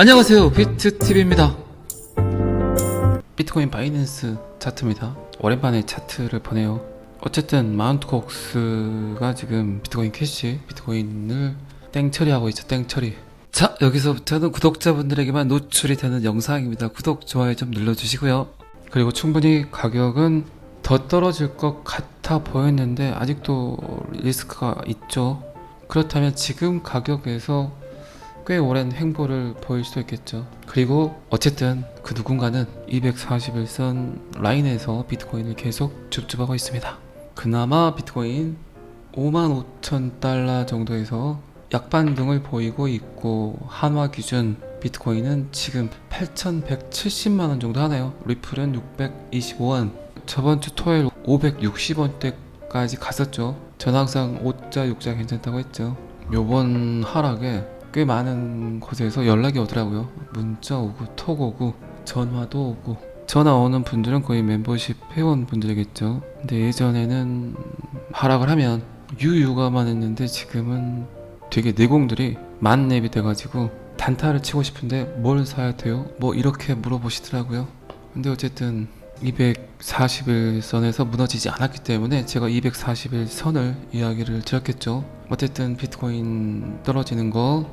안녕하세요, 비트TV입니다. 비트코인 바이낸스 차트입니다. 오랜만에 차트를 보네요. 어쨌든 마운트 곡스가 지금 비트코인 캐시, 비트코인을 땡처리하고 있죠. 땡처리. 자, 여기서부터는 구독자분들에게만 노출이 되는 영상입니다. 구독, 좋아요 좀 눌러주시고요. 그리고 충분히 가격은 더 떨어질 것 같아 보였는데 아직도 리스크가 있죠. 그렇다면 지금 가격에서 꽤 오랜 횡보를 보일 수도 있겠죠. 그리고 어쨌든 그 누군가는 241선 라인에서 비트코인을 계속 줍줍하고 있습니다. 그나마 비트코인 55,000달러 정도에서 약반등을 보이고 있고, 한화 기준 비트코인은 지금 8,170만원 정도 하네요. 리플은 625원. 저번 주 토요일 560원대까지 갔었죠. 전 항상 5자 6자 괜찮다고 했죠. 요번 하락에 꽤 많은 곳에서 연락이 오더라고요. 문자 오고 톡 오고 전화도 오고. 전화 오는 분들은 거의 멤버십 회원 분들이겠죠. 근데 예전에는 하락을 하면 유유가만 했는데 지금은 되게 내공들이 만렙이 돼가지고 단타를 치고 싶은데 뭘 사야 돼요? 뭐 이렇게 물어보시더라고요. 근데 어쨌든 241선에서 무너지지 않았기 때문에 제가 241선을 이야기를 드렸겠죠. 어쨌든 비트코인 떨어지는 거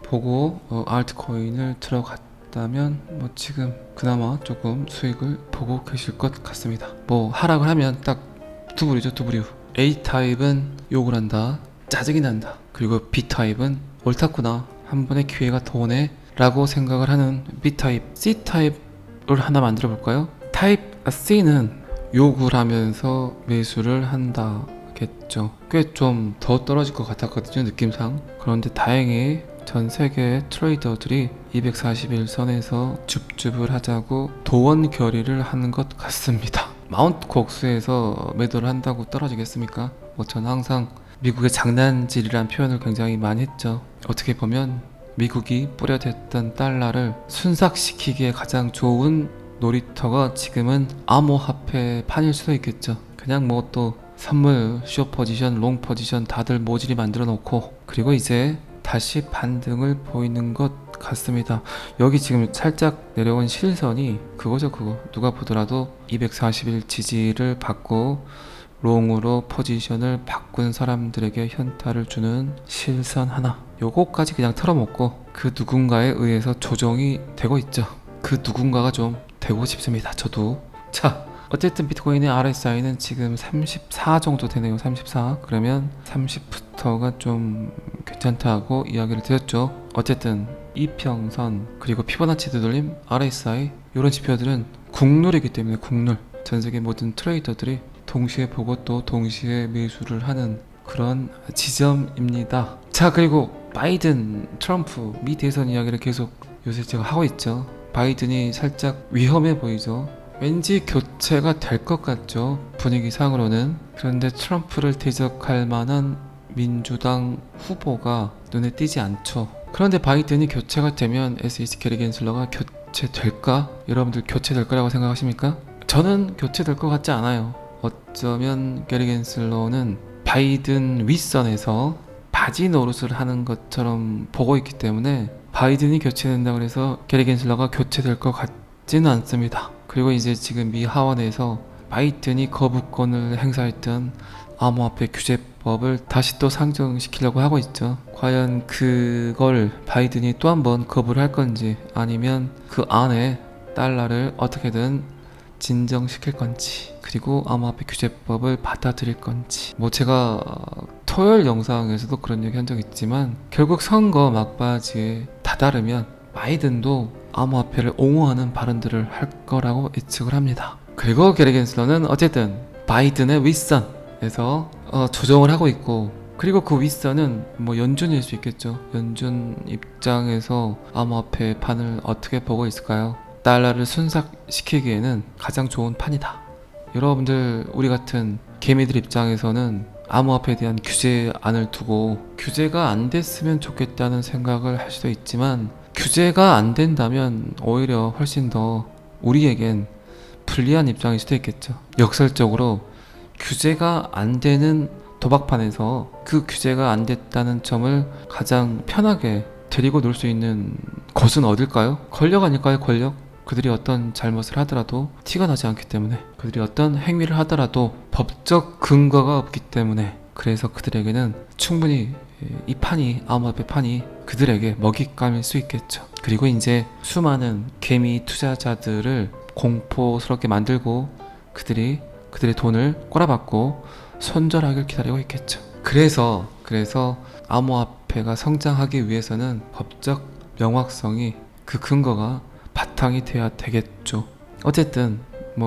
보고 알트코인을 들어갔다면 뭐 지금 그나마 조금 수익을 보고 계실 것 같습니다. 뭐 하락을 하면 딱 두 부류죠. 두 부류. A타입은 욕을 한다, 짜증이 난다. 그리고 B타입은 옳았구나, 한 번의 기회가 더 오네 라고 생각을 하는 B타입. C타입 를 하나 만들어 볼까요? 타입 C는 욕을 하면서 매수를 한다겠죠. 꽤 좀 더 떨어질 것 같았거든요, 느낌상. 그런데 다행히 전 세계 트레이더들이 241선에서 줍줍을 하자고 도원 결의를 하는 것 같습니다. 마운트 곡스에서 매도를 한다고 떨어지겠습니까? 뭐 전 항상 미국의 장난질이란 표현을 굉장히 많이 했죠. 어떻게 보면 미국이 뿌려댔던 달러를 순삭시키기에 가장 좋은 놀이터가 지금은 암호화폐 판일 수도 있겠죠. 그냥 뭐 또 선물, 숏 포지션, 롱 포지션 다들 모질이 만들어 놓고, 그리고 이제 다시 반등을 보이는 것 같습니다. 여기 지금 살짝 내려온 실선이 그거죠. 그거 누가 보더라도 241 지지를 받고 롱으로 포지션을 바꾼 사람들에게 현타를 주는 실선 하나, 요거까지 그냥 털어먹고 그 누군가에 의해서 조정이 되고 있죠. 그 누군가가 좀 되고 싶습니다, 저도. 자, 어쨌든 비트코인의 RSI는 지금 34 정도 되네요. 34. 그러면 30부터가 좀 괜찮다고 이야기를 드렸죠. 어쨌든 이평선 그리고 피보나치 되돌림, RSI 이런 지표들은 국룰이기 때문에 국룰. 전세계 모든 트레이더들이 동시에 보고 또 동시에 매수를 하는 그런 지점입니다. 자, 그리고 바이든, 트럼프, 미 대선 이야기를 계속 요새 제가 하고 있죠. 바이든이 살짝 위험해 보이죠. 왠지 교체가 될 것 같죠, 분위기상으로는. 그런데 트럼프를 대적할 만한 민주당 후보가 눈에 띄지 않죠. 그런데 바이든이 교체가 되면 SH 게리 겐슬러가 교체될까? 여러분들 교체될 거라고 생각하십니까? 저는 교체될 것 같지 않아요. 어쩌면 게리 겐슬러는 바이든 윗선에서 바지 노릇을 하는 것처럼 보고 있기 때문에 바이든이 교체된다고 해서 게리 겐슬러가 교체될 것 같지는 않습니다. 그리고 이제 지금 미 하원에서 바이든이 거부권을 행사했던 암호화폐 규제법을 다시 또 상정시키려고 하고 있죠. 과연 그걸 바이든이 또 한 번 거부를 할 건지, 아니면 그 안에 달러를 어떻게든 진정시킬 건지, 그리고 암호화폐 규제법을 받아들일 건지. 뭐 제가 토요일 영상에서도 그런 얘기 한 적 있지만, 결국 선거 막바지에 다다르면 바이든도 암호화폐를 옹호하는 발언들을 할 거라고 예측을 합니다. 그리고 게리 겐슬러는 어쨌든 바이든의 윗선에서 조정을 하고 있고, 그리고 그 윗선은 뭐 연준일 수 있겠죠. 연준 입장에서 암호화폐 판을 어떻게 보고 있을까요? 달러를 순삭시키기에는 가장 좋은 판이다. 여러분들, 우리 같은 개미들 입장에서는 암호화폐에 대한 규제안을 두고 규제가 안 됐으면 좋겠다는 생각을 할 수도 있지만, 규제가 안 된다면 오히려 훨씬 더 우리에겐 불리한 입장일 수도 있겠죠. 역설적으로 규제가 안 되는 도박판에서 그 규제가 안 됐다는 점을 가장 편하게 데리고 놀 수 있는 것은 어딜까요? 권력 아닐까요? 권력? 그들이 어떤 잘못을 하더라도 티가 나지 않기 때문에, 그들이 어떤 행위를 하더라도 법적 근거가 없기 때문에, 그래서 그들에게는 충분히 이 판이, 암호화폐 판이 그들에게 먹잇감일 수 있겠죠. 그리고 이제 수많은 개미 투자자들을 공포스럽게 만들고 그들이 그들의 돈을 꼬라박고 손절하길 기다리고 있겠죠. 그래서 암호화폐가 성장하기 위해서는 법적 명확성이, 그 근거가 바탕이 돼야 되겠죠. 어쨌든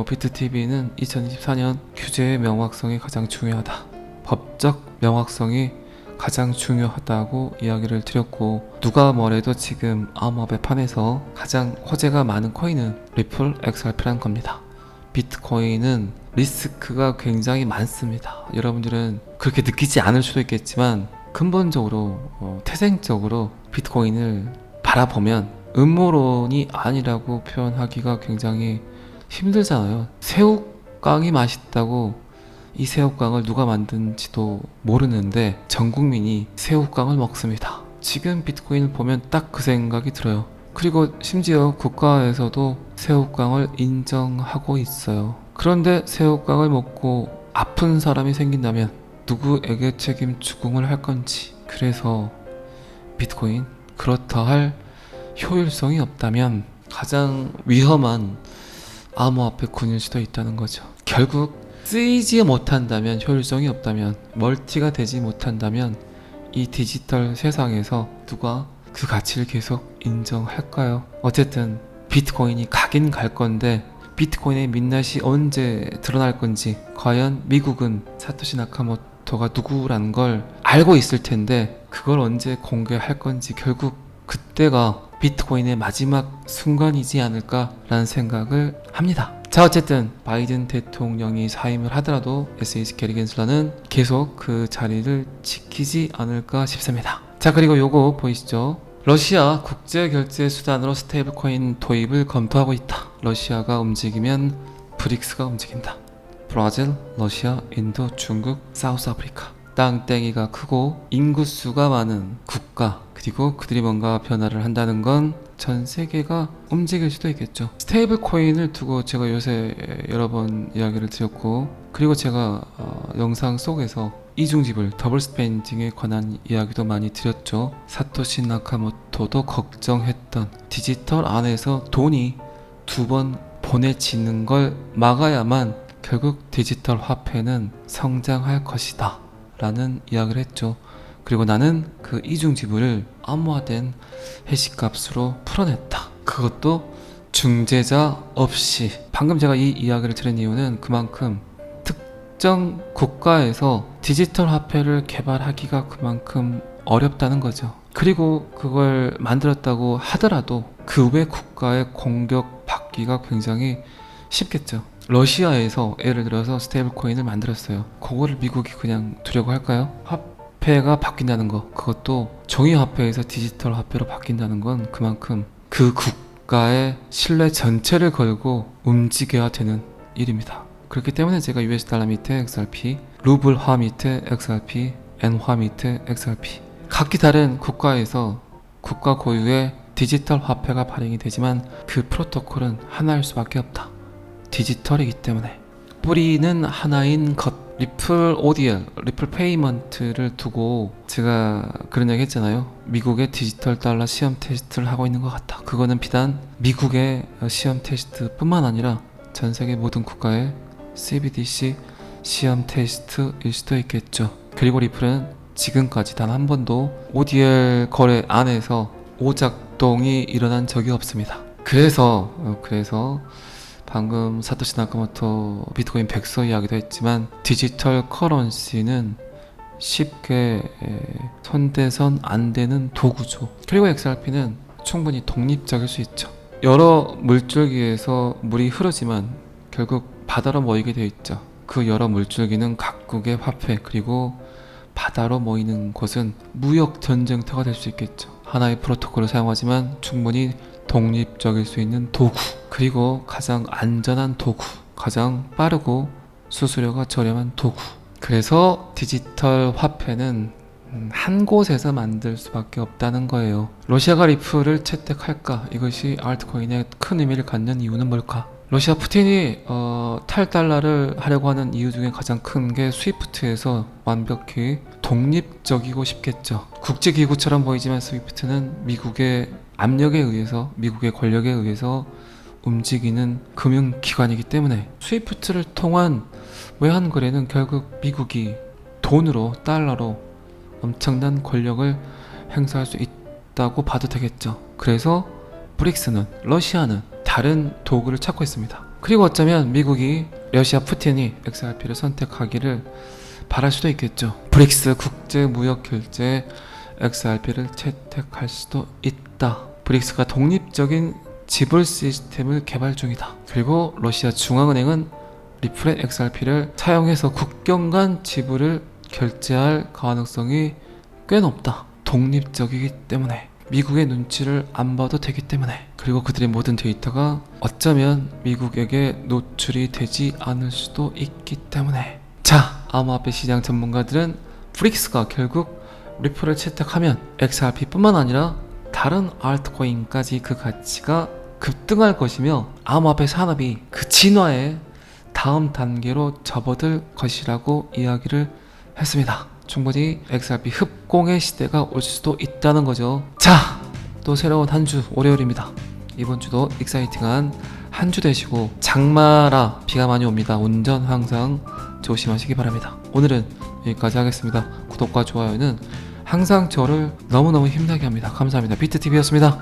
비트TV는 2024년 규제의 명확성이 가장 중요하다, 법적 명확성이 가장 중요하다고 이야기를 드렸고, 누가 뭐래도 지금 암호화폐 판에서 가장 호재가 많은 코인은 리플 XRP라는 겁니다. 비트코인은 리스크가 굉장히 많습니다. 여러분들은 그렇게 느끼지 않을 수도 있겠지만, 근본적으로 태생적으로 비트코인을 바라보면 음모론이 아니라고 표현하기가 굉장히 힘들잖아요. 새우깡이 맛있다고 이 새우깡을 누가 만든지도 모르는데 전 국민이 새우깡을 먹습니다. 지금 비트코인을 보면 딱 그 생각이 들어요. 그리고 심지어 국가에서도 새우깡을 인정하고 있어요. 그런데 새우깡을 먹고 아픈 사람이 생긴다면 누구에게 책임 추궁을 할 건지, 그래서 비트코인 그렇다 할 효율성이 없다면 가장 위험한 암호화폐 군일 수도 있다는 거죠. 결국 쓰이지 못한다면, 효율성이 없다면, 멀티가 되지 못한다면 이 디지털 세상에서 누가 그 가치를 계속 인정할까요? 어쨌든 비트코인이 가긴 갈 건데, 비트코인의 민낯이 언제 드러날 건지, 과연 미국은 사토시 나카모토가 누구라는 걸 알고 있을 텐데 그걸 언제 공개할 건지, 결국 그때가 비트코인의 마지막 순간이지 않을까라는 생각을 합니다. 자, 어쨌든 바이든 대통령이 사임을 하더라도 SH 게리겐슬러는 계속 그 자리를 지키지 않을까 싶습니다. 자, 그리고 요거 보이시죠? 러시아 국제결제 수단으로 스테이블코인 도입을 검토하고 있다. 러시아가 움직이면 브릭스가 움직인다. 브라질, 러시아, 인도, 중국, 사우스아프리카. 땅덩이가 크고 인구수가 많은 국가, 그리고 그들이 뭔가 변화를 한다는 건 전 세계가 움직일 수도 있겠죠. 스테이블 코인을 두고 제가 요새 여러 번 이야기를 드렸고, 그리고 제가 영상 속에서 이중지불, 더블 스펜딩에 관한 이야기도 많이 드렸죠. 사토시 나카모토도 걱정했던 디지털 안에서 돈이 두 번 보내지는 걸 막아야만 결국 디지털 화폐는 성장할 것이다 라는 이야기를 했죠. 그리고 나는 그 이중지불을 암호화된 해시값으로 풀어냈다. 그것도 중재자 없이. 방금 제가 이 이야기를 드린 이유는 그만큼 특정 국가에서 디지털 화폐를 개발하기가 그만큼 어렵다는 거죠. 그리고 그걸 만들었다고 하더라도 그 외 국가의 공격받기가 굉장히 쉽겠죠. 러시아에서 예를 들어서 스테이블 코인을 만들었어요. 그거를 미국이 그냥 두려고 할까요? 화폐가 바뀐다는 거, 그것도 종이 화폐에서 디지털 화폐로 바뀐다는 건 그만큼 그 국가의 신뢰 전체를 걸고 움직여야 되는 일입니다. 그렇기 때문에 제가 US 달러 밑에 XRP, 루블화 밑에 XRP, 엔화 밑에 XRP, 각기 다른 국가에서 국가 고유의 디지털 화폐가 발행이 되지만 그 프로토콜은 하나일 수밖에 없다. 디지털이기 때문에. 뿌리는 하나인 것. 리플 ODL, 리플 페이먼트를 두고 제가 그런 얘기 했잖아요. 미국의 디지털 달러 시험 테스트를 하고 있는 것 같다. 그거는 비단 미국의 시험 테스트 뿐만 아니라 전 세계 모든 국가의 CBDC 시험 테스트일 수도 있겠죠. 그리고 리플은 지금까지 단 한 번도 ODL 거래 안에서 오작동이 일어난 적이 없습니다. 그래서 방금 사토시 나카모토 비트코인 백서 이야기도 했지만, 디지털 커런시는 쉽게 손대선 안 되는 도구죠. 그리고 XRP는 충분히 독립적일 수 있죠. 여러 물줄기에서 물이 흐르지만 결국 바다로 모이게 되어 있죠. 그 여러 물줄기는 각국의 화폐, 그리고 바다로 모이는 곳은 무역 전쟁터가 될 수 있겠죠. 하나의 프로토콜을 사용하지만 충분히 독립적일 수 있는 도구, 그리고 가장 안전한 도구, 가장 빠르고 수수료가 저렴한 도구. 그래서 디지털 화폐는 한 곳에서 만들 수밖에 없다는 거예요. 러시아가 리플을 채택할까? 이것이 알트코인에 큰 의미를 갖는 이유는 뭘까? 러시아 푸틴이 탈달러를 하려고 하는 이유 중에 가장 큰 게 스위프트에서 완벽히 독립적이고 싶겠죠. 국제기구처럼 보이지만 스위프트는 미국의 압력에 의해서, 미국의 권력에 의해서 움직이는 금융기관이기 때문에 스위프트를 통한 외환 거래는 결국 미국이 돈으로, 달러로 엄청난 권력을 행사할 수 있다고 봐도 되겠죠. 그래서 브릭스는, 러시아는 다른 도구를 찾고 있습니다. 그리고 어쩌면 미국이, 러시아 푸틴이 XRP를 선택하기를 바랄 수도 있겠죠. 브릭스 국제무역결제 XRP를 채택할 수도 있다. 브릭스가 독립적인 지불 시스템을 개발 중이다. 그리고 러시아 중앙은행은 리플의 XRP를 사용해서 국경 간 지불을 결제할 가능성이 꽤 높다. 독립적이기 때문에, 미국의 눈치를 안 봐도 되기 때문에, 그리고 그들의 모든 데이터가 어쩌면 미국에게 노출이 되지 않을 수도 있기 때문에. 자, 암호화폐 시장 전문가들은 브릭스가 결국 리플을 채택하면 XRP뿐만 아니라 다른 알트코인까지 그 가치가 급등할 것이며 암호화폐 산업이 그 진화의 다음 단계로 접어들 것이라고 이야기를 했습니다. 충분히 XRP 흡공의 시대가 올 수도 있다는 거죠. 자, 또 새로운 한 주 월요일입니다. 이번 주도 익사이팅한 한 주 되시고, 장마라 비가 많이 옵니다. 운전 항상 조심하시기 바랍니다. 오늘은 여기까지 하겠습니다. 구독과 좋아요는 항상 저를 너무너무 힘나게 합니다. 감사합니다. 비트TV였습니다.